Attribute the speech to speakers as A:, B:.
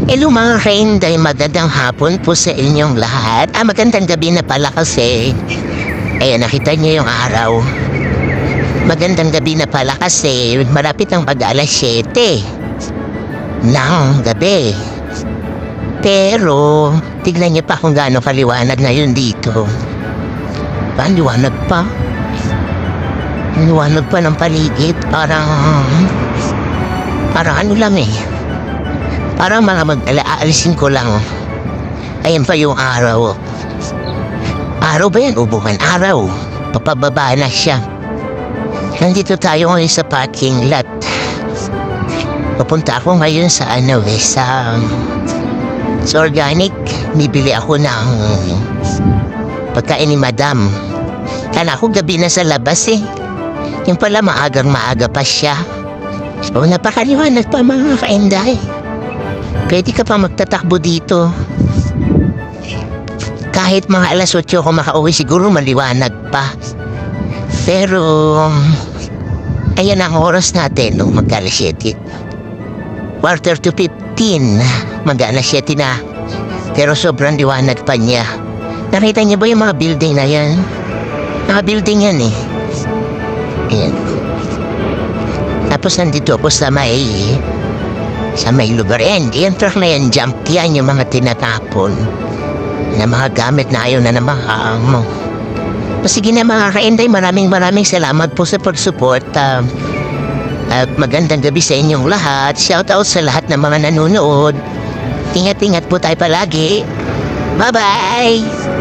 A: Hello mga kainday, magandang hapon po sa inyong lahat. Magandang gabi na pala kasi. Ayan, nakita niyo yung araw. Magandang gabi na pala kasi malapit ang mag-alas 7 ng gabi. Pero, tignan niyo pa kung gaano kaliwanag ngayon dito. Liwanag pa. Liwanag pa ng paligid. Parang ano lang eh. Parang mga mag-aalisin ko lang. Ayan pa yung araw. Araw ba yan? Ubukan araw. Papababa na siya. Nandito tayo ngayon sa parking lot. Papunta ako ngayon sa sa organic. Bibili ako ng pagkain ni Madam. Kala ko gabi na sa labas eh. Yung pala maaga pa siya. So napakaliwanag pa mga kainday. Pwede ka pa magtatakbo dito. Kahit mga alas 8 ako makauwi, siguro maliwanag pa. Pero, ayan ang oras natin, no? Mag-alas 7. Quarter to 15, mag-alas 7 na. Pero sobrang liwanag pa niya. Nakita niyo ba yung mga building na yan? Mga building yan eh. Ayan. Tapos nandito ako sa may lugar. Yan truck na yan, jump yan yung mga tinatapon na mga gamit na ayaw na namahang. Sige na mga kainday, maraming salamat po sa pag-support. At magandang gabi sa inyong lahat. Shout out sa lahat ng mga nanonood. Ingat-ingat po tayo palagi. Bye-bye!